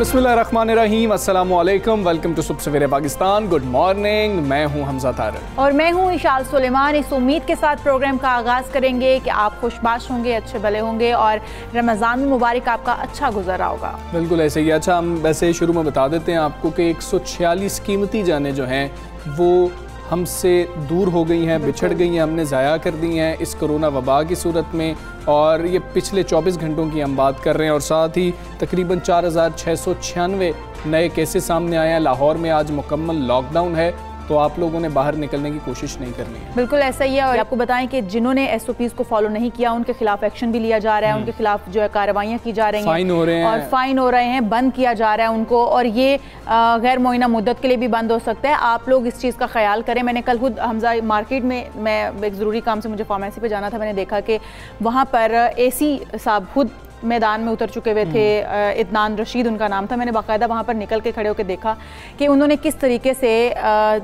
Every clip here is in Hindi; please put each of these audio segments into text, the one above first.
बिस्मिल्लाहिर्रहमानिर्रहीम, अस्सलामुअलैकुम, वेलकम टू सुबह सवेरे पाकिस्तान। गुड मॉर्निंग, मैं हूं हमजा तारक और मैं हूं इशाल सुलेमान। इस उम्मीद के साथ प्रोग्राम का आगाज़ करेंगे कि आप खुशबाश होंगे, अच्छे भले होंगे और रमज़ान मुबारक आपका अच्छा गुजर रहा होगा। बिल्कुल ऐसे ही। अच्छा, हम वैसे शुरू में बता देते हैं आपको कि 146 कीमती जानें जो हैं वो हमसे दूर हो गई हैं, बिछड़ गई हैं, हमने ज़ाया कर दी हैं इस कोरोना वबा की सूरत में। और ये पिछले 24 घंटों की हम बात कर रहे हैं और साथ ही तकरीबन 4696 नए केसेस सामने आए हैं। लाहौर में आज मुकम्मल लॉकडाउन है, तो आप लोगों ने बाहर निकलने की कोशिश नहीं करनी है। बिल्कुल ऐसा ही है। और आपको बताएं कि जिन्होंने SOPs को फॉलो नहीं किया उनके खिलाफ एक्शन भी लिया जा रहा है, उनके खिलाफ जो है कार्रवाइयाँ की जा रही हैं, फाइन हो रहे हैं और फाइन हो रहे हैं, बंद किया जा रहा है उनको। और ये गैर मुअय्यना मुद्दत के लिए भी बंद हो सकता है। आप लोग इस चीज़ का ख्याल करें। मैंने कल खुद हमजा मार्केट में, मैं एक ज़रूरी काम से मुझे फार्मेसी पे जाना था, मैंने देखा कि वहाँ पर AC साहब खुद मैदान में उतर चुके हुए थे। इदनान रशीद उनका नाम था। मैंने बाकायदा वहाँ पर निकल के खड़े होकर देखा कि उन्होंने किस तरीके से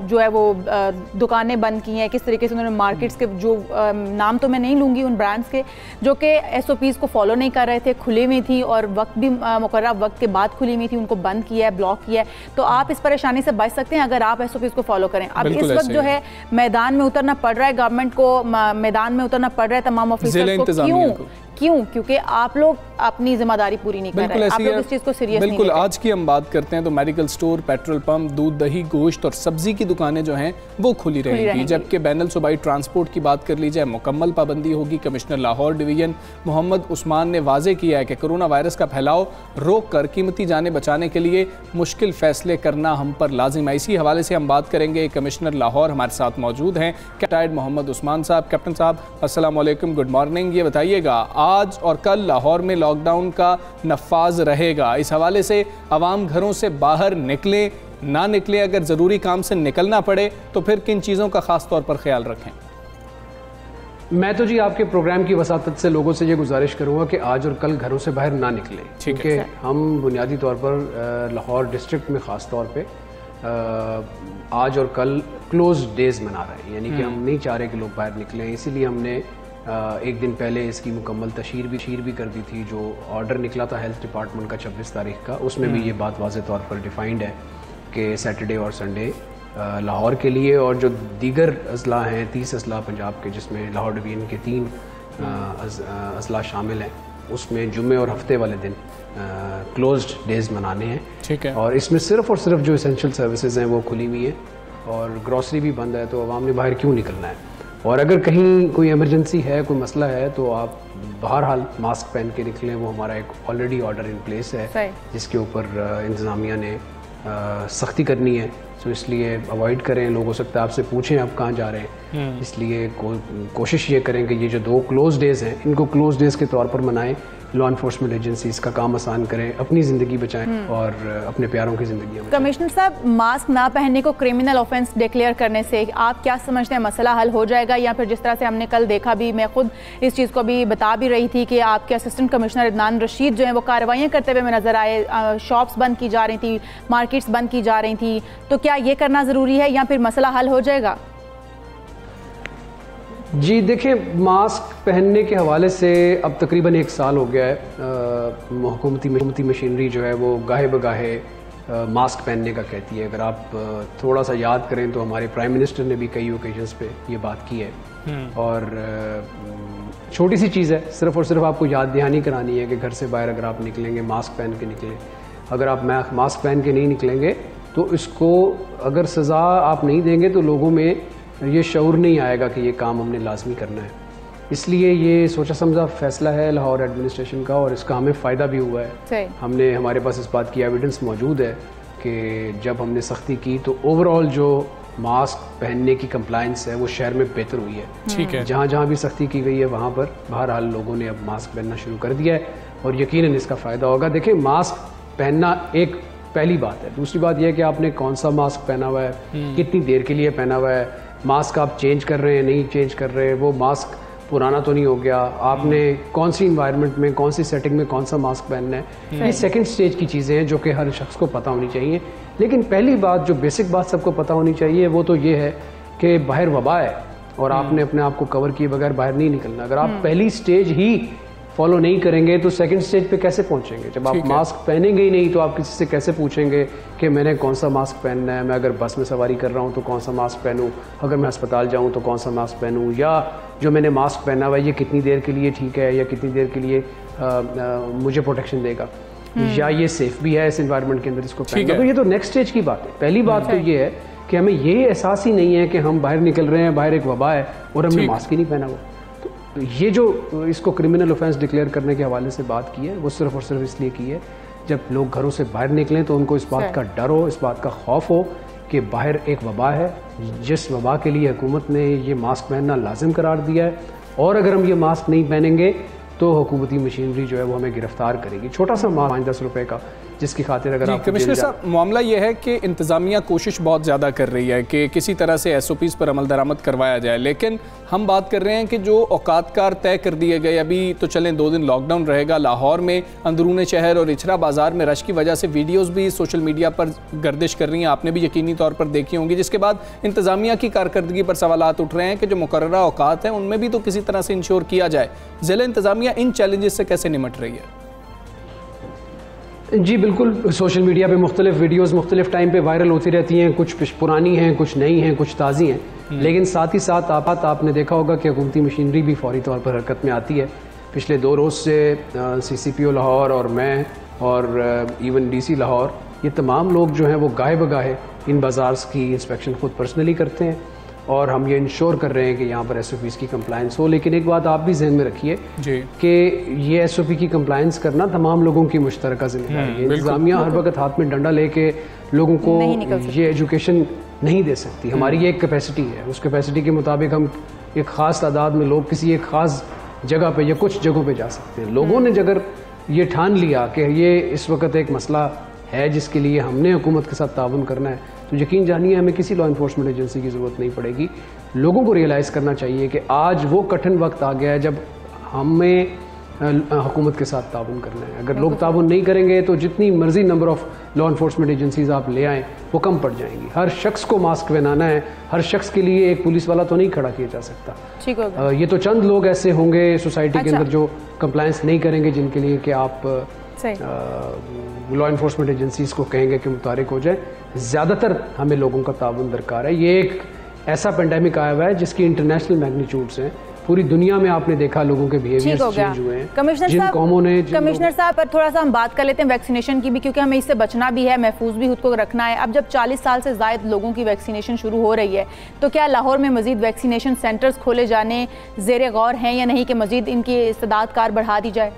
जो है वो दुकानें बंद की हैं, किस तरीके से उन्होंने मार्केट्स के जो नाम तो मैं नहीं लूँगी उन ब्रांड्स के जो कि SOPs को फॉलो नहीं कर रहे थे, खुली हुई थी और वक्त भी मुकर्रर वक्त के बाद खुली हुई थी, उनको बंद किया है, ब्लॉक किया है। तो आप इस परेशानी से बच सकते हैं अगर आप SOPs को फॉलो करें। अब इस वक्त जो है मैदान में उतरना पड़ रहा है, गवर्नमेंट को मैदान में उतरना पड़ रहा है, तमाम ऑफिसर्स को। क्यों? क्योंकि आप लोग अपनी जिम्मेदारी पूरी नहीं कर रहे हैं, आप लोग इस चीज़ को सीरियस नहीं। बिल्कुल। आज की हम बात करते हैं तो मेडिकल स्टोर, पेट्रोल पंप, दूध, दही, गोश्त और सब्जी की दुकानें जो हैं वो खुली रहेंगी। जबकि बैनुल सूबाई ट्रांसपोर्ट की बात कर ली जाए, मुकम्मल पाबंदी होगी। कमिश्नर लाहौर डिवीजन मोहम्मद उस्मान ने वाजे किया है कि कोरोना वायरस का फैलाव रोक कर कीमती जानें बचाने के लिए मुश्किल फैसले करना हम पर लाजिम है। इसी हवाले से हम बात करेंगे। कमिश्नर लाहौर हमारे साथ मौजूद हैं, कैप्टन मोहम्मद उस्मान साहब। कैप्टन साहब अस्सलाम वालेकुम, गुड मॉर्निंग। ये बताइएगा, आज और कल लाहौर में लॉकडाउन का नफाज रहेगा, इस हवाले से आवाम घरों से बाहर निकलें ना निकलें, अगर ज़रूरी काम से निकलना पड़े तो फिर किन चीज़ों का ख़ास तौर पर ख्याल रखें? मैं तो जी आपके प्रोग्राम की वसातत से लोगों से ये गुजारिश करूँगा कि आज और कल घरों से बाहर ना निकलें, क्योंकि हम बुनियादी तौर पर लाहौर डिस्ट्रिक्ट में ख़ास तौर पर आज और कल क्लोज डेज मना रहे हैं, यानी कि हम नहीं चाह रहे कि लोग बाहर निकलें। इसीलिए हमने एक दिन पहले इसकी मुकम्मल तशहीर भी कर दी थी। जो ऑर्डर निकला था हेल्थ डिपार्टमेंट का 26 तारीख का, उसमें भी ये बात वाज़े तौर पर डिफाइंड है कि सैटरडे और संडे लाहौर के लिए, और जो दीगर अजला हैं 30 अजला पंजाब के, जिसमें लाहौर डिवीजन के 3 अजला शामिल हैं, उसमें जुम्मे और हफ्ते वाले दिन क्लोज्ड डेज मनाने हैं। ठीक है। और इसमें सिर्फ़ और सिर्फ जो एसेंशियल सर्विसेज हैं वो खुली हुई हैं और ग्रॉसरी भी बंद है, तो आवाम ने बाहर क्यों निकलना है। और अगर कहीं कोई इमरजेंसी है, कोई मसला है, तो आप बहरहाल मास्क पहन के निकलें। वो हमारा एक ऑलरेडी ऑर्डर इन प्लेस है जिसके ऊपर इंतज़ामिया ने सख्ती करनी है, तो इसलिए अवॉइड करें। लोग हो सकता है आपसे पूछें आप कहाँ जा रहे हैं, इसलिए कोशिश ये करें कि ये जो 2 क्लोज डेज़ हैं इनको क्लोज डेज़ के तौर पर मनाएं। लॉ इन्फोर्समेंट एजेंसीज का काम आसान करें, अपनी ज़िंदगी बचाएं और अपने प्यारों की ज़िंदगी बचाएं। कमिश्नर साहब, मास्क ना पहनने को क्रिमिनल ऑफेंस डिक्लेयर करने से आप क्या समझते हैं, मसला हल हो जाएगा? या फिर जिस तरह से हमने कल देखा भी, मैं खुद इस चीज़ को भी बता भी रही थी कि आपके असिस्टेंट कमिश्नर इदनान रशीद जो है वो कार्रवाइयाँ करते हुए नजर आए, शॉप्स बंद की जा रही थी, मार्केट्स बंद की जा रही थी, तो क्या ये करना ज़रूरी है या फिर मसला हल हो जाएगा? जी देखिए, मास्क पहनने के हवाले से अब तकरीबन 1 साल हो गया है। हुकूमती मशीनरी जो है वो गाहे बगाहे मास्क पहनने का कहती है। अगर आप थोड़ा सा याद करें तो हमारे प्राइम मिनिस्टर ने भी कई ओकेजन्स पे ये बात की है। और छोटी सी चीज़ है, सिर्फ़ और सिर्फ आपको याद दहानी करानी है कि घर से बाहर अगर आप निकलेंगे मास्क पहन के निकलें। अगर आप मास्क पहन के नहीं निकलेंगे तो इसको अगर सज़ा आप नहीं देंगे तो लोगों में ये शऊर नहीं आएगा कि ये काम हमने लाजमी करना है। इसलिए ये सोचा समझा फैसला है लाहौर एडमिनिस्ट्रेशन का और इसका हमें फ़ायदा भी हुआ है। हमने हमारे पास इस बात की एविडेंस मौजूद है कि जब हमने सख्ती की तो ओवरऑल जो मास्क पहनने की कंप्लायंस है वो शहर में बेहतर हुई है। ठीक है। जहाँ जहाँ भी सख्ती की गई है वहाँ पर बहरहाल लोगों ने अब मास्क पहनना शुरू कर दिया है और यकीनन इसका फ़ायदा होगा। देखिए, मास्क पहनना एक पहली बात है। दूसरी बात यह है कि आपने कौन सा मास्क पहना हुआ है, कितनी देर के लिए पहना हुआ है, मास्क आप चेंज कर रहे हैं नहीं चेंज कर रहे हैं, वो मास्क पुराना तो नहीं हो गया, आपने कौन सी इन्वायरमेंट में कौन सी सेटिंग में कौन सा मास्क पहनना है, ये सेकंड स्टेज की चीज़ें हैं जो कि हर शख्स को पता होनी चाहिए। लेकिन पहली बात जो बेसिक बात सबको पता होनी चाहिए वो तो ये है कि बाहर वबा है और आपने अपने आप को कवर किए बगैर बाहर नहीं निकलना। अगर आप पहली स्टेज ही फॉलो नहीं करेंगे तो सेकंड स्टेज पे कैसे पहुंचेंगे? जब आप मास्क पहनेंगे ही नहीं तो आप किसी से कैसे पूछेंगे कि मैंने कौन सा मास्क पहनना है, मैं अगर बस में सवारी कर रहा हूं तो कौन सा मास्क पहनूं, अगर मैं अस्पताल जाऊं तो कौन सा मास्क पहनूं, या जो मैंने मास्क पहना हुआ है ये कितनी देर के लिए ठीक है या कितनी देर के लिए मुझे प्रोटेक्शन देगा, या ये सेफ भी है इस एनवायरनमेंट के अंदर इसको पहनना। तो ये तो नेक्स्ट स्टेज की बात है। पहली बात तो ये है कि हमें ये एहसास ही नहीं है कि हम बाहर निकल रहे हैं, बाहर एक वबा है और हमने मास्क ही नहीं पहना हुआ। तो ये जो इसको क्रिमिनल ऑफेंस डिक्लेयर करने के हवाले से बात की है वो सिर्फ और सिर्फ इसलिए की है जब लोग घरों से बाहर निकलें तो उनको इस बात का डर हो, इस बात का खौफ हो कि बाहर एक वबा है, जिस वबा के लिए हुकूमत ने ये मास्क पहनना लाजिम करार दिया है, और अगर हम ये मास्क नहीं पहनेंगे तो हुकूमती मशीनरी जो है वो हमें गिरफ्तार करेगी। छोटा सा मास्क 5-10 रुपए का, जिसकी खातिर अगर आप कमिश्नर साहब, मामला यह है कि इंतज़ामिया कोशिश बहुत ज़्यादा कर रही है कि किसी तरह से SOPs पर अमल दरामद करवाया जाए, लेकिन हम बात कर रहे हैं कि जो औकातकार तय कर दिए गए, अभी तो चलें 2 दिन लॉकडाउन रहेगा, लाहौर में अंदरूनी शहर और इचरा बाज़ार में रश की वजह से वीडियोज़ भी सोशल मीडिया पर गर्दिश कर रही हैं, आपने भी यकीनी तौर पर देखी होंगी, जिसके बाद इंतज़ामिया की कारकर्दगी पर सवालात उठ रहे हैं कि जो मुकर्ररा औकात हैं उनमें भी तो किसी तरह से इंश्योर किया जाए। ज़िला इंतज़ामिया इन चैलेंजेस से कैसे निमट रही है? जी बिल्कुल, सोशल मीडिया पे मुख्तलिफ वीडियोज़ मुख्तलिफ टाइम पे वायरल होती रहती हैं, कुछ पुरानी हैं, कुछ नई हैं, कुछ ताज़ी हैं, लेकिन साथ ही साथ आपने देखा होगा कि हुकूमती मशीनरी भी फौरी तौर पर हरकत में आती है। पिछले 2 रोज़ से CCPO लाहौर और मैं और इवन DC लाहौर, ये तमाम लोग जो हैं वो गाहे बगाहे इन बाज़ार्स की इंस्पेक्शन खुद पर्सनली करते हैं और हम ये इंश्योर कर रहे हैं कि यहाँ पर SOPs की कंप्लायंस हो। लेकिन एक बात आप भी जहन में रखिए कि ये SOP की कंप्लायंस करना तमाम लोगों की मुश्तरका जिम्मेदारी है। इंतज़ामिया हर वक्त हाथ में डंडा लेके लोगों को ये एजुकेशन नहीं दे सकती। हमारी ये एक कैपेसिटी है, उस कैपेसिटी के मुताबिक हम एक ख़ास तादाद में लोग किसी एक ख़ास जगह पे या कुछ जगहों पे जा सकते हैं। लोगों ने अगर ये ठान लिया कि ये इस वक्त एक मसला है जिसके लिए हमने हुकूमत के साथ ताउन करना है, तो यकीन जानिए हमें किसी लॉ इन्फोर्समेंट एजेंसी की ज़रूरत नहीं पड़ेगी। लोगों को रियलाइज़ करना चाहिए कि आज वो कठिन वक्त आ गया है जब हमें हुकूमत के साथ ताउन करना है। अगर लोग ताउन नहीं करेंगे तो जितनी मर्जी number of law enforcement agencies आप ले आएँ वो कम पड़ जाएंगी। हर शख्स को मास्क पहनाना है, हर शख्स के लिए एक पुलिस वाला तो नहीं खड़ा किया जा सकता। ठीक होगा। ये तो चंद लोग ऐसे होंगे सोसाइटी के अंदर जो कंप्लायंस नहीं करेंगे, जिनके लिए कि आप लॉ इन्फोर्समेंट एजेंसीज को कहेंगे कि मुतारिक हो जाए। ज़्यादातर हमें लोगों का ताउन दरकार है। ये एक ऐसा पेंडेमिक आया हुआ है जिसकी इंटरनेशनल मैग्नीट्यूड्स हैं, पूरी दुनिया में आपने देखा लोगों के बिहेवियर चेंज हुए हैं। कमिश्नर साहब पर थोड़ा सा हम बात कर लेते हैं वैक्सीनेशन की भी, क्योंकि हमें इससे बचना भी है, महफूज भी खुद को रखना है। अब जब 40 साल से ज़ायद लोगों की वैक्सीनेशन शुरू हो रही है, तो क्या लाहौर में मजीद वैक्सीनेशन सेंटर्स खोले जाने ज़ेर गौर हैं या नहीं कि मजीद इनकी इस्तेदाद कार बढ़ा दी जाए?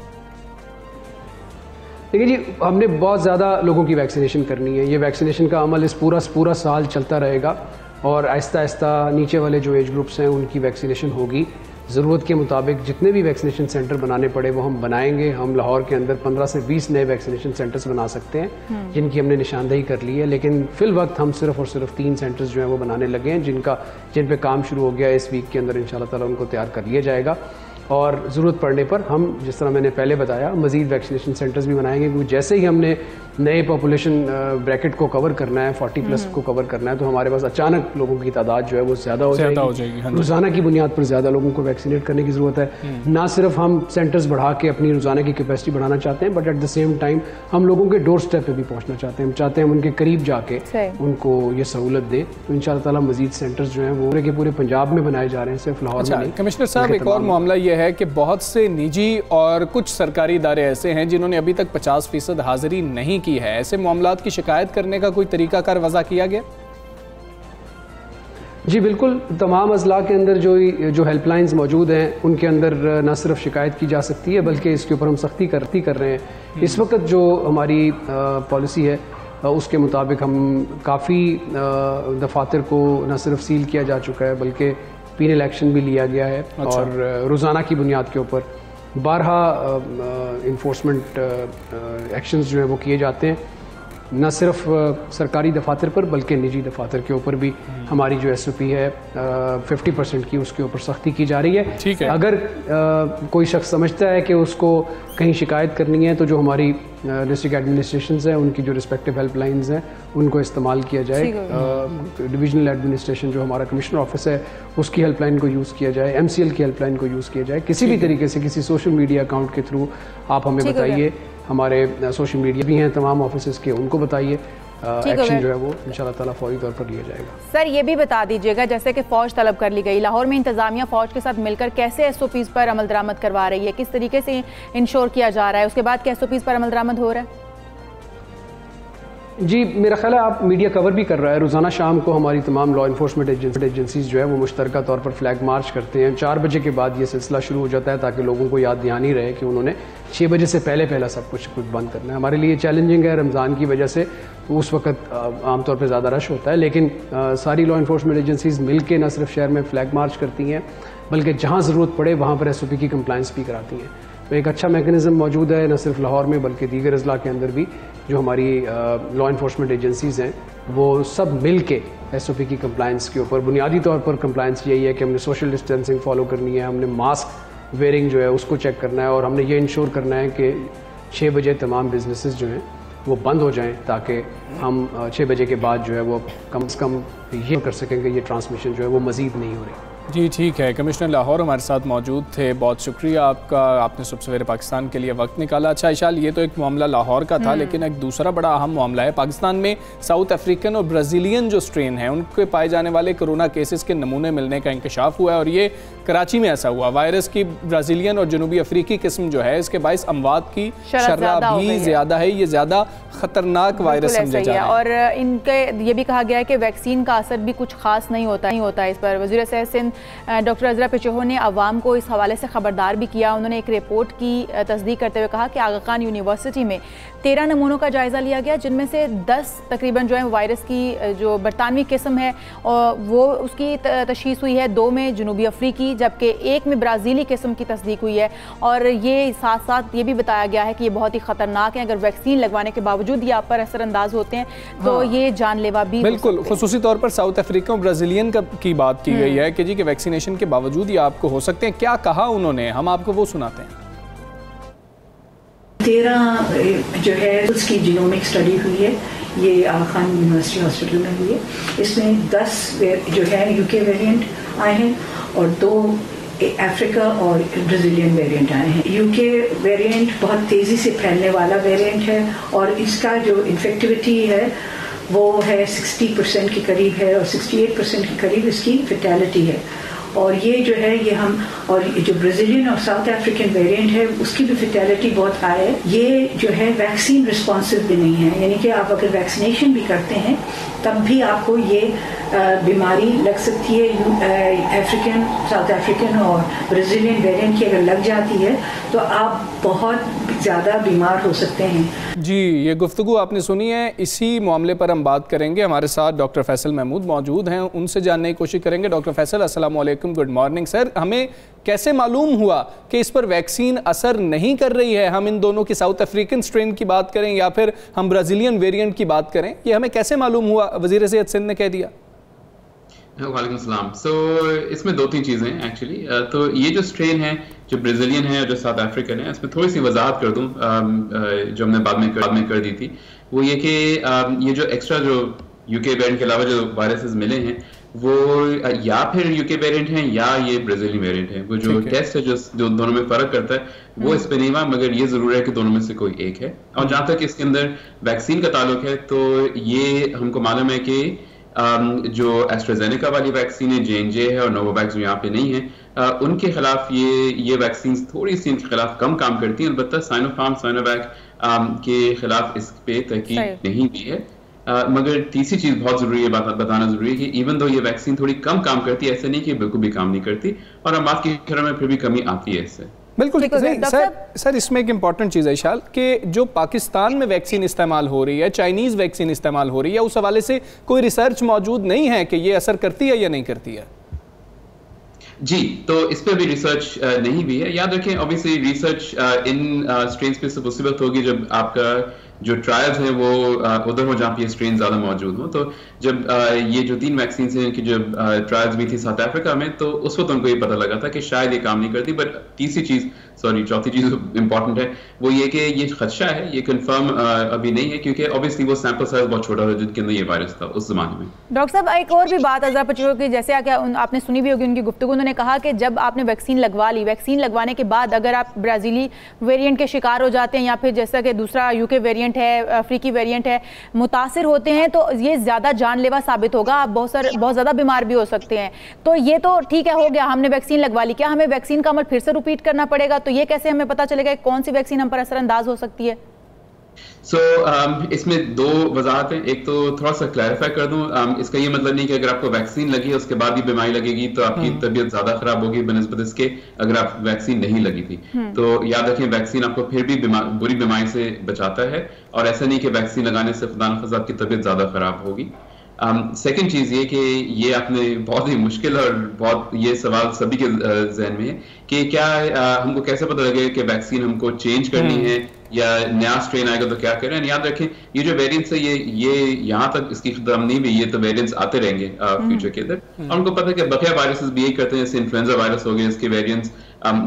देखिए जी, हमने बहुत ज़्यादा लोगों की वैक्सीनेशन करनी है। ये वैक्सीनेशन का अमल इस पूरा साल चलता रहेगा और आहिस्ता आहिस्ता नीचे वाले जो एज ग्रुप्स हैं उनकी वैक्सीनेशन होगी। ज़रूरत के मुताबिक जितने भी वैक्सीनेशन सेंटर बनाने पड़े वो हम बनाएंगे। हम लाहौर के अंदर 15 से 20 नए वैक्सीनेशन सेंटर्स बना सकते हैं जिनकी हमने निशानदेही कर ली है, लेकिन फिल वक्त हम सिर्फ और सिर्फ 3 सेंटर्स जो हैं वो बनाने लगे हैं, जिन पे काम शुरू हो गया। इस वीक के अंदर इंशाल्लाह ताला उनको तैयार कर लिया जाएगा और ज़रूरत पड़ने पर हम, जिस तरह मैंने पहले बताया, मज़ीद वैक्सीनेशन सेंटर्स भी बनाएंगे, क्योंकि जैसे ही हमने नए पॉपुलेशन ब्रैकेट को कवर करना है, 40+ को कवर करना है, तो हमारे पास अचानक लोगों की तादाद जो है वो ज़्यादा हो जाएगी। रोज़ाना की बुनियाद पर ज़्यादा लोगों को वैक्सीनेट करने की ज़रूरत है। ना सिर्फ हम सेंटर्स बढ़ा के अपनी रोज़ाना की कैपेसिटी बढ़ाना चाहते हैं, but at the same time हम लोगों के डोर स्टेप पे भी पहुँचना चाहते हैं। हम चाहते हैं उनके करीब जाके उनको ये सहूलत दें। तो इंशाअल्लाह ताला मज़ीद सेंटर्स जो हैं वो पूरे पंजाब में बनाए जा रहे हैं, सिर्फ लाहौर में नहीं। कमिश्नर साहब, एक और मामला यह है कि बहुत से निजी और कुछ सरकारी इदारे ऐसे हैं जिन्होंने अभी तक 50% हाजिरी नहीं की है। ऐसे मामलात की शिकायत करने का कोई तरीकाकार वज़ा किया गया? जी बिल्कुल, तमाम अजला के अंदर जो हेल्पलाइंस मौजूद हैं उनके अंदर न सिर्फ शिकायत की जा सकती है बल्कि इसके ऊपर हम सख्ती कर रहे हैं। इस वक्त जो हमारी पॉलिसी है उसके मुताबिक हम काफ़ी दफातर को न सिर्फ सील किया जा चुका है बल्कि पीनल एक्शन भी लिया गया है। और रोज़ाना की बुनियाद के ऊपर 12 इन्फोर्समेंट एक्शंस जो है वो किए जाते हैं। न सिर्फ सरकारी दफातर पर बल्कि निजी दफातर के ऊपर भी हमारी जो SOP है 50% की, उसके ऊपर सख्ती की जा रही है। ठीक है। अगर कोई शख्स समझता है कि उसको कहीं शिकायत करनी है तो जो हमारी डिस्ट्रिक्ट एडमिनिस्ट्रेशंस हैं उनकी जो रिस्पेक्टिव हेल्पलाइंस हैं उनको इस्तेमाल किया जाए। डिविजनल एडमिनिस्ट्रेशन जो हमारा कमिश्नर ऑफिस है उसकी हेल्पलाइन को यूज़ किया जाए, MCL की हेल्पलाइन को यूज़ किया जाए। किसी भी तरीके से किसी सोशल मीडिया अकाउंट के थ्रू आप हमें बताइए, हमारे सोशल मीडिया भी हैं तमाम ऑफिस के, उनको बताइए, एक्शन जो है वो इंशाल्लाह ताला फौरी तौर पर लिया जाएगा। सर ये भी बता दीजिएगा, जैसे कि फ़ौज तलब कर ली गई, लाहौर में इंतज़ामिया फ़ौज के साथ मिलकर कैसे SOPs पर अमल दरामद करवा रही है, किस तरीके से इंश्योर किया जा रहा है, उसके बाद क्या SOPs पर अमल दरामद हो रहा है? जी मेरा ख्याल है आप मीडिया कवर भी कर रहा है। रोज़ाना शाम को हमारी तमाम लॉ इन्फोर्समेंट एजेंसीज जो है वो मुश्तरका तौर पर फ्लैग मार्च करते हैं। 4 बजे के बाद ये सिलसिला शुरू हो जाता है ताकि लोगों को याद दहानी रहे कि उन्होंने 6 बजे से पहले सब कुछ बंद करना है। हमारे लिए चैलेंजिंग है, रमज़ान की वजह से उस वक्त आमतौर पर ज़्यादा रश होता है, लेकिन सारी लॉ इन्फोर्समेंट एजेंसीज मिल के न सिर्फ शहर में फ्लैग मार्च करती हैं बल्कि जहाँ ज़रूरत पड़े वहाँ पर SOP की कंप्लाइंस भी कराती हैं। तो एक अच्छा मैकेनिज़्म मौजूद है न सिर्फ लाहौर में बल्कि दीगर अजला के अंदर भी। जो हमारी लॉ इन्फोर्समेंट एजेंसीज़ हैं वो सब मिल के SOP की कंप्लाइंस के ऊपर, बुनियादी तौर पर कंप्लाइंस यही है कि हमने सोशल डिस्टेंसिंग फॉलो करनी है, हमने मास्क वेयरिंग जो है उसको चेक करना है और हमने ये इंश्योर करना है कि 6 बजे तमाम बिजनेसेस जो हैं वो बंद हो जाएं ताकि हम 6 बजे के बाद जो है वो कम से कम ये कर सकें कि ये ट्रांसमिशन जो है वो मज़ीद नहीं हो रही। जी ठीक है, कमिश्नर लाहौर हमारे साथ मौजूद थे, बहुत शुक्रिया आपका, आपने सुबह सवेरे पाकिस्तान के लिए वक्त निकाला। अच्छा इशाल, ये तो एक मामला लाहौर का था, लेकिन एक दूसरा बड़ा अहम मामला है। पाकिस्तान में साउथ अफ्रीकन और ब्राज़ीलियन जो स्ट्रेन है उनके पाए जाने वाले कोरोना केसेस के नमूने मिलने का इंकशाफ हुआ है और ये कराची में ऐसा हुआ। वायरस की ब्राज़ीलियन और जनूबी अफ्रीकी किस्म जो है इसके बाइस अमवात की शरह भी ज़्यादा है, ये ज़्यादा ख़तरनाक वायरस समझा जा रहा है। और इनके ये भी कहा गया है कि वैक्सीन का असर भी कुछ खास नहीं होता इस पर। वज़ीर सेहत सिंध डॉक्टर अज़रा पेचोहो ने अवाम को इस हवाले से ख़बरदार भी किया। उन्होंने एक रिपोर्ट की तस्दीक करते हुए कहा कि आगा खान यूनिवर्सिटी में 13 नमूनों का जायज़ा लिया गया, जिनमें से 10 तकरीबन जो है वायरस की जो बरतानवी किस्म है और वो उसकी तशख़ीस हुई है, 2 में जनूबी अफ्रीकी जबकि 1 में ब्राज़ीली किस्म की तस्दीक हुई है। और ये साथ साथ ये भी बताया गया है कि ये बहुत ही ख़तरनाक है, अगर वैक्सीन लगवाने के बावजूद ये आप पर असरअंदाज होते हैं तो ये जानलेवा भी बिल्कुल। खुसूसी तौर पर साउथ अफ्रीका और ब्राज़ीलियन की बात की गई है कि जी के वैक्सीनेशन के बावजूद ये आपको हो सकते हैं। क्या कहा उन्होंने, हम आपको वो सुनाते हैं। 13 जो है उसकी जीनोमिक स्टडी हुई है, ये आगा खान यूनिवर्सिटी हॉस्पिटल में हुई है। इसमें 10 जो है UK वेरिएंट आए हैं और 2 अफ्रीका और ब्राज़ीलियन वेरिएंट आए हैं। UK वेरिएंट बहुत तेज़ी से फैलने वाला वेरिएंट है और इसका जो इन्फेक्टिविटी है वो है 60% के करीब है और 68% के करीब इसकी फैटेलिटी है। और ये जो है ये हम और जो ब्राज़ीलियन और साउथ अफ्रीकन वेरिएंट है उसकी भी फैटेलिटी बहुत हाई है। ये जो है वैक्सीन रिस्पॉन्सिव भी नहीं है, यानी कि आप अगर वैक्सीनेशन भी करते हैं तब भी आपको ये बीमारी लग सकती है। अफ्रीकन, साउथ अफ्रीकन और ब्राज़ीलियन वेरिएंट की अगर लग जाती है तो आप बहुत ज़्यादा बीमार हो सकते हैं। जी ये गुफ्तगू आपने सुनी है, इसी मामले पर हम बात करेंगे। हमारे साथ डॉक्टर फैसल महमूद मौजूद हैं, उनसे जानने की कोशिश करेंगे। डॉक्टर फैसल अस्सलाम वालेकुम, गुड मॉर्निंग सर। हमें कैसे मालूम हुआ कि इस पर वैक्सीन असर नहीं कर रही है? हम इन दोनों की साउथ अफ्रीकन स्ट्रेन की बात करें या फिर हम ब्राज़ीलियन वेरिएंट की बात करें, ये हमें कैसे मालूम हुआ? वज़ीर सेहत सिंध ने कह दिया। वालेकुम सलाम। सो इसमें 2-3 चीज़ें हैं एक्चुअली। तो ये जो स्ट्रेन है जो ब्राज़ीलियन है और जो साउथ अफ्रीकन है, इसमें थोड़ी सी वजाहत कर दूं जो हमने बाद में कर दी थी। वो ये कि ये जो एक्स्ट्रा जो UK वेरिएंट के अलावा जो वायरसेस मिले हैं वो या फिर UK वेरिएंट हैं या ये ब्राज़ीलियन वेरिएंट है। वो जो टेस्ट है जो दोनों में फ़र्क करता है वो इस पे नहीं हुआ, मगर ये ज़रूर है कि दोनों में से कोई एक है। और जहाँ तक इसके अंदर वैक्सीन का ताल्लुक है तो ये हमको मालूम है कि जो एस्ट्राजेनेका वाली वैक्सीन है J&J है और नोवावैक्स जो यहाँ पे नहीं है, उनके खिलाफ ये वैक्सीन थोड़ी सी इनके खिलाफ कम काम करती हैं। अलबत्ता साइनोफार्म साइनोवैक के खिलाफ इस पे तहकीक नहीं दी है। मगर तीसरी चीज बहुत जरूरी है, बताना जरूरी है कि इवन दो ये वैक्सीन थोड़ी कम काम करती है, ऐसे नहीं कि बिल्कुल भी काम नहीं करती, और अमात की खैर में फिर भी कमी आती है इससे। बिल्कुल सर इसमें एक इंपॉर्टेंट चीज़ है इशाल कि जो पाकिस्तान में वैक्सीन इस्तेमाल हो रही है, चाइनीज़ वैक्सीन इस्तेमाल हो रही है, उस हवाले से कोई रिसर्च मौजूद नहीं है कि ये असर करती है या नहीं करती है। जी, तो इस पर भी रिसर्च नहीं भी है। याद रखें ऑब्वियसली रिसर्च इन स्ट्रेन्स पे सिर्फ उसी वक्त होगी जब आपका जो ट्रायल्स हैं वो उधर हो जहाँ पे ये स्ट्रेन ज़्यादा मौजूद हो। तो जब ये जो 3 वैक्सीन हैं कि जब ट्रायल्स भी थी साउथ अफ्रीका में, तो उस वक्त उनको ये पता लगा था कि शायद ये काम नहीं करती। बट चौथी चीज़ इंपॉर्टेंट है वो ये कि ये खदशा है, ये कंफर्म अभी नहीं है, क्योंकि ऑब्वियसली वो सैंपल साइज बहुत छोटा था जिनके अंदर ये वायरस था उस जमाने में। डॉक्टर साहब एक और भी बात अजरा पचो की, जैसे आपने सुनी भी होगी उनकी गुफ्तगू, उन्होंने कहा कि जब आपने वैक्सीन लगवा ली, वैक्सीन लगवाने के बाद अगर आप ब्राज़ीली वेरिएंट के शिकार हो जाते हैं या फिर जैसा कि दूसरा यूके वेरिएंट है, अफ्रीकी वेरिएंट है, मुतासिर होते हैं तो ये ज़्यादा जानलेवा साबित होगा, आप बहुत ज़्यादा बीमार भी हो सकते हैं। तो ये तो ठीक है, हो गया, हमने वैक्सीन लगवा ली, क्या हमें वैक्सीन का अमल फिर से रिपीट करना पड़ेगा? तो ये कैसे हमें पता चलेगा कौन सी वैक्सीन हम पर असरअंदाज हो सकती है? इसमें 2 वजाहत हैं। एक तो थोड़ा सा क्लैरिफाई कर दूं, इसका ये मतलब नहीं कि अगर आपको वैक्सीन लगी है उसके बाद भी बीमारी लगेगी तो आपकी तबीयत ज्यादा खराब होगी बनस्बत इसके अगर आप वैक्सीन नहीं लगी थी। तो याद रखें वैक्सीन आपको फिर भी बुरी बीमारी से बचाता है, और ऐसा नहीं कि वैक्सीन लगाने से खुदा न खास्ता आपकी तबीयत ज्यादा खराब होगी। सेकेंड चीज़ ये कि ये आपने बहुत ही मुश्किल और बहुत ये सवाल सभी के जहन में है कि क्या हमको कैसे पता लगेगा कि वैक्सीन हमको चेंज करनी है या नया स्ट्रेन आएगा तो क्या करें। याद रखें ये जो वेरिएंट्स है ये यहाँ तक इसकी खत्म नहीं हुई, ये तो वेरिएंट्स आते रहेंगे फ्यूचर के अंदर। और उनको पता है कि बकिया वायरसेस भी यही करते हैं, जैसे इन्फ्लुएंजा वायरस हो गए, इसके वेरिएंट्स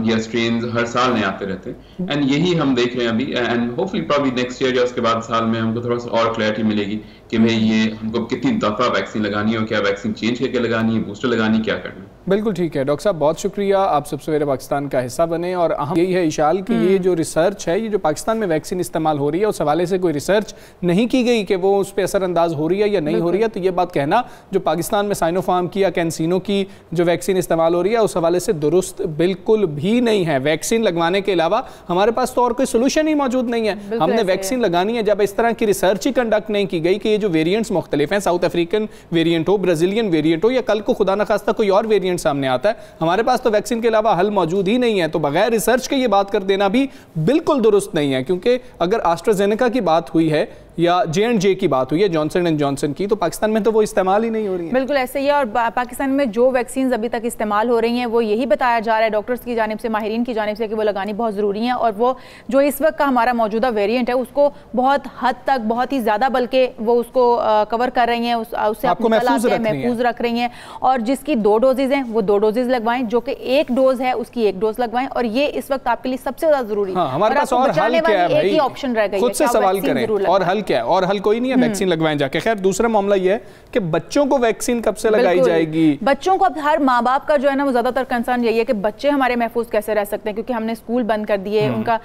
या स्ट्रेन हर साल नए आते रहते हैं, एंड यही हम देख रहे हैं अभी। And hopefully probably next year या उसके बाद साल में हमको थोड़ा सा और क्लैरिटी मिलेगी कि भाई ये हमको कितनी दफा वैक्सीन लगानी है और क्या वैक्सीन चेंज करके लगानी है, बूस्टर लगानी, क्या करना है। बिल्कुल ठीक है डॉक्टर साहब, बहुत शुक्रिया, आप सब सवेरे पाकिस्तान का हिस्सा बने। और अहम यही है इशाल कि ये जो रिसर्च है, ये जो पाकिस्तान में वैक्सीन इस्तेमाल हो रही है उस हवाले से कोई रिसर्च नहीं की गई कि वो उस पर असरअंदाज हो रही है या नहीं हो रही है। तो ये बात कहना जो पाकिस्तान में साइनोफार्म की या कैंसिनो की जो वैक्सीन इस्तेमाल हो रही है उस हवाले से दुरुस्त बिल्कुल भी नहीं है। वैक्सीन लगवाने के अलावा हमारे पास तो और कोई सोल्यूशन ही मौजूद नहीं है। हमने वैक्सीन लगानी है जब इस तरह की रिसर्च ही कंडक्ट नहीं की गई कि ये जो वेरिएंट्स मुख्तलिफ हैं, साउथ अफ्रीकन वेरिएंट हो, ब्राजीलियन वेरिएंट हो या कल को खुदा न खास्ता कोई और वेरिएंट सामने आता है, हमारे पास तो वैक्सीन के अलावा हल मौजूद ही नहीं है। तो बगैर रिसर्च के ये बात कर देना भी बिल्कुल दुरुस्त नहीं है, क्योंकि अगर एस्ट्राजेनेका की बात हुई है या J&J की बात हुई है, जॉनसन एंड जॉनसन की, तो पाकिस्तान में तो वो इस्तेमाल ही नहीं हो रही है। बिल्कुल ऐसे ही है। और पाकिस्तान में जो वैक्सीन अभी तक इस्तेमाल हो रही हैं वो यही बताया जा रहा है डॉक्टर्स की जानिब से, माहिरीन की जानिब से, कि वो लगानी बहुत ज़रूरी है। और वो जो इस वक्त का हमारा मौजूदा वेरिएंट है उसको बहुत हद तक, बहुत ही ज़्यादा बल्कि वो उसको कवर कर रही हैं, उससे आपको महफूज रख रही हैं। और जिसकी 2 डोजेज हैं वो 2 डोजेज लगवाएं, जो कि 1 डोज है उसकी 1 डोज लगवाएं। और ये इस वक्त आपके लिए सबसे ज़्यादा ज़रूरी है। हमारे पास और हल क्या है भाई, ऑप्शन रह गई है, खुद से सवाल करें और हल क्या है, और हल कोई नहीं है, वैक्सीन लगवाएं जाके। खैर दूसरा मामला यह है कि बच्चों को वैक्सीन कब से लगाई जाएगी। बच्चों को अब हर माँ बाप का जो है ना वो ज्यादातर कंसर्न यही है कि बच्चे हमारे महफूज कैसे रह सकते हैं, क्योंकि हमने स्कूल बंद कर दिए, उनका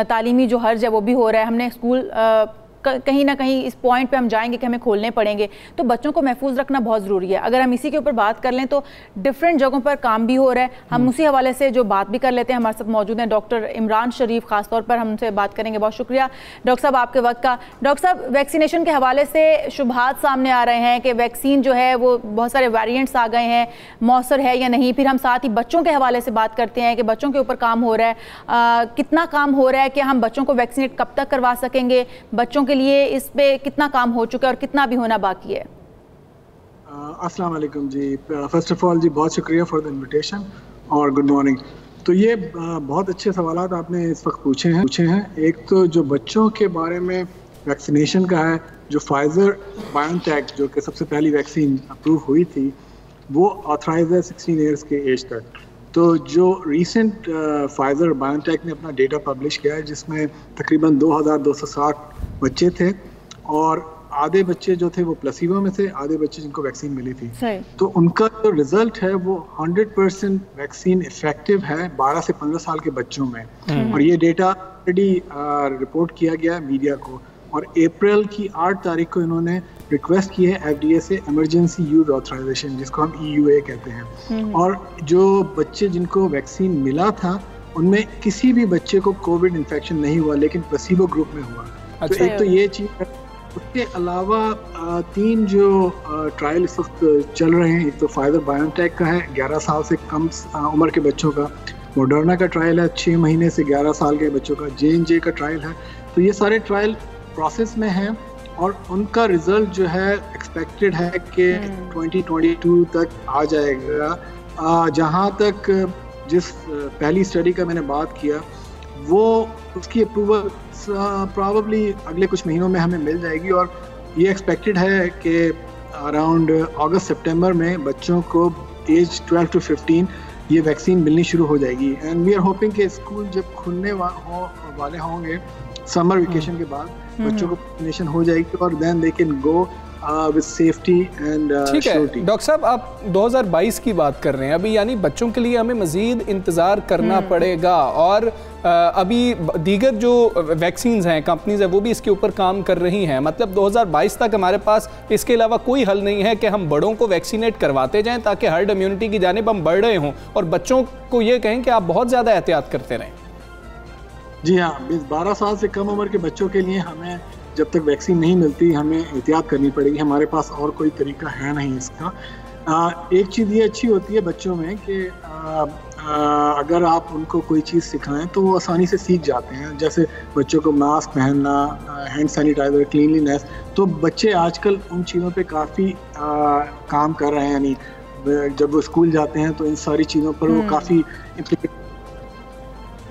तालीमी जो हर्ज है वो भी हो रहा है, हमने स्कूल कहीं ना कहीं इस पॉइंट पे हम जाएंगे कि हमें खोलने पड़ेंगे। तो बच्चों को महफूज रखना बहुत ज़रूरी है। अगर हम इसी के ऊपर बात कर लें तो डिफरेंट जगहों पर काम भी हो रहा है, हम उसी हवाले से जो बात भी कर लेते हैं। हमारे साथ मौजूद हैं डॉक्टर इमरान शरीफ, खासतौर पर हम उनसे बात करेंगे। बहुत शुक्रिया डॉक्टर साहब आपके वक्त का। डॉक्टर साहब, वैक्सीनेशन के हवाले से शुबहात सामने आ रहे हैं कि वैक्सीन जो है वो बहुत सारे वेरिएंट्स आ गए हैं, मौसर है या नहीं। फिर हम साथ ही बच्चों के हवाले से बात करते हैं कि बच्चों के ऊपर काम हो रहा है, कितना काम हो रहा है कि हम बच्चों को वैक्सीनेट कब तक करवा सकेंगे, बच्चों के लिए इस पे कितना काम हो चुका है और कितना भी होना बाकी है। अस्सलाम वालेकुम जी, फर्स्ट ऑफ ऑल जी बहुत शुक्रिया फॉर द इनविटेशन और गुड मॉर्निंग। तो ये बहुत अच्छे सवालात आपने इस वक्त पूछे हैं। एक तो जो बच्चों के बारे में वैक्सीनेशन का है, जो फाइजर बायोटेक जो कि सबसे पहली वैक्सीन अप्रूव हुई थी वो ऑथराइज है 16 ईयर्स के एज तक। तो जो रिसेंट फाइजर बायोटेक ने अपना डेटा पब्लिश किया है जिसमें तकरीबन 2260 बच्चे थे और आधे बच्चे जो थे वो प्लेसिबो में थे, आधे बच्चे जिनको वैक्सीन मिली थी। तो उनका जो रिजल्ट है वो 100% वैक्सीन इफेक्टिव है 12 से 15 साल के बच्चों में। और ये डेटा ऑलरेडी रिपोर्ट किया गया मीडिया को, और अप्रैल की 8 तारीख को इन्होंने रिक्वेस्ट की है FDA से इमरजेंसी यूज ऑथराइजेशन, जिसको हम EUA कहते हैं। और जो बच्चे जिनको वैक्सीन मिला था उनमें किसी भी बच्चे को कोविड इन्फेक्शन नहीं हुआ, लेकिन प्लेसिबो ग्रुप में हुआ। तो एक तो ये चीज़ है। उसके अलावा 3 जो ट्रायल इस वक्त चल रहे हैं, एक तो फाइजर बायोटेक का है 11 साल से कम उम्र के बच्चों का, मॉडर्ना का ट्रायल है 6 महीने से 11 साल के बच्चों का, J&J का ट्रायल है। तो ये सारे ट्रायल प्रोसेस में हैं और उनका रिजल्ट जो है एक्सपेक्टेड है कि 2022 तक आ जाएगा। जहाँ तक जिस पहली स्टडी का मैंने बात किया वो उसकी अप्रूवल प्रॉबली अगले कुछ महीनों में हमें मिल जाएगी और ये एक्सपेक्टेड है कि अराउंड अगस्त सितंबर में बच्चों को एज 12 to 15 ये वैक्सीन मिलनी शुरू हो जाएगी। एंड वी आर होपिंग कि स्कूल जब खुलने वाले होंगे समर वेकेशन के बाद बच्चों को वैक्सीनेशन हो जाएगी और then they can go with safety and ठीक है। डॉक्टर साहब, आप 2022 की बात कर रहे हैं अभी, यानी बच्चों के लिए हमें मजीद इंतज़ार करना पड़ेगा और अभी दीगर जो वैक्सीन्स हैं, कंपनीज हैं, वो भी इसके ऊपर काम कर रही हैं। मतलब 2022 तक हमारे पास इसके अलावा कोई हल नहीं है कि हम बड़ों को वैक्सीनेट करवाते जाएं ताकि हर्ड इम्यूनिटी की जानिब हम बढ़ रहे हों और बच्चों को ये कहें कि आप बहुत ज़्यादा एहतियात करते रहें। जी हाँ, 12 साल से कम उम्र के बच्चों के लिए हमें जब तक वैक्सीन नहीं मिलती हमें एहतियात करनी पड़ेगी। हमारे पास और कोई तरीका है नहीं इसका। एक चीज़ ये अच्छी होती है बच्चों में कि अगर आप उनको कोई चीज़ सिखाएं तो वो आसानी से सीख जाते हैं। जैसे बच्चों को मास्क पहनना, हैंड सैनिटाइजर, क्लीनलीनेस, तो बच्चे आजकल उन चीज़ों पे काफ़ी काम कर रहे हैं। यानी जब वो स्कूल जाते हैं तो इन सारी चीज़ों पर वो काफ़ी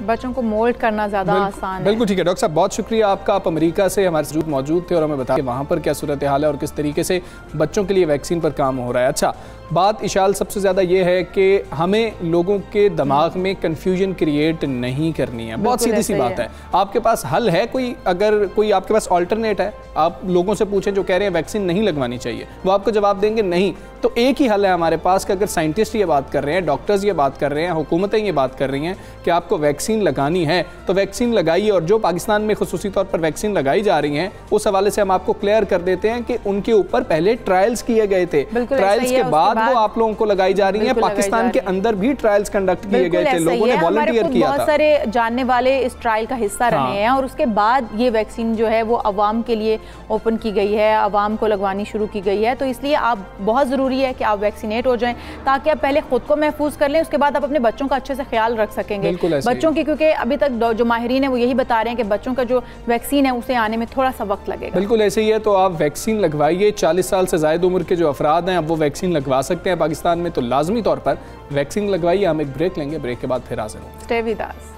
बच्चों को मोल्ड करना ज़्यादा आसान है। बिल्कुल ठीक है। डॉक्टर साहब, बहुत शुक्रिया आपका। आप अमेरिका से हमारे साथ मौजूद थे और हमें बताया वहाँ पर क्या सूरत हाल है और किस तरीके से बच्चों के लिए वैक्सीन पर काम हो रहा है। अच्छा, बात इशाल सबसे ज़्यादा ये है कि हमें लोगों के दिमाग में कन्फ्यूजन क्रिएट नहीं करनी है। बहुत सीधी सी बात है। आपके पास हल है कोई? अगर कोई आपके पास ऑल्टरनेट है, आप लोगों से पूछें जो कह रहे हैं वैक्सीन नहीं लगवानी चाहिए, वो आपको जवाब देंगे नहीं। तो एक ही हल है हमारे पास कि अगर साइंटिस्ट ये बात कर रहे हैं, डॉक्टर्स ये बात कर रहे हैं, हुकूमतें ये बात कर रही हैं कि आपको वैक्सीन लगानी है तो वैक्सीन लगाइए। और जो पाकिस्तान में खुसूसी तौर पर वैक्सीन लगाई जा रही हैं उस हवाले से हम आपको क्लियर कर देते हैं कि उनके ऊपर पहले ट्रायल्स किए गए थे, ट्रायल्स के बाद वो आप लोगों को लगाई जा रही हैं। पाकिस्तान के अंदर भी ट्रायल्स कंडक्ट किए गए थे, लोगों ने वॉलंटियर किया था। बहुत सारे जानने वाले इस ट्रायल का हिस्सा रहे हैं और उसके बाद ये वैक्सीन जो है वो अवाम के लिए ओपन की गई है, अवाम को लगवानी शुरू की गई है। तो इसलिए आप बहुत ज़रूरी है कि आप वैक्सीनेट हो जाएं ताकि आप पहले खुद को महफूज कर लें, उसके बाद आप अपने बच्चों का अच्छे से ख्याल रख सकेंगे बच्चों की, क्योंकि अभी तक जो माहिरीन है वो यही बता रहे हैं कि बच्चों का जो वैक्सीन है उसे आने में थोड़ा सा वक्त लगेगा। बिल्कुल ऐसे ही है। तो आप वैक्सीन लगवाइए। 40 साल से ज़ायद उम्र के जो अफराद हैं अब वो वैक्सीन लगवा सकते हैं पाकिस्तान में, तो लाजमी तौर पर वैक्सीन लगवाइए। हम एक ब्रेक लेंगे, ब्रेक के बाद फिर हाजिर होंगे। Stay with us.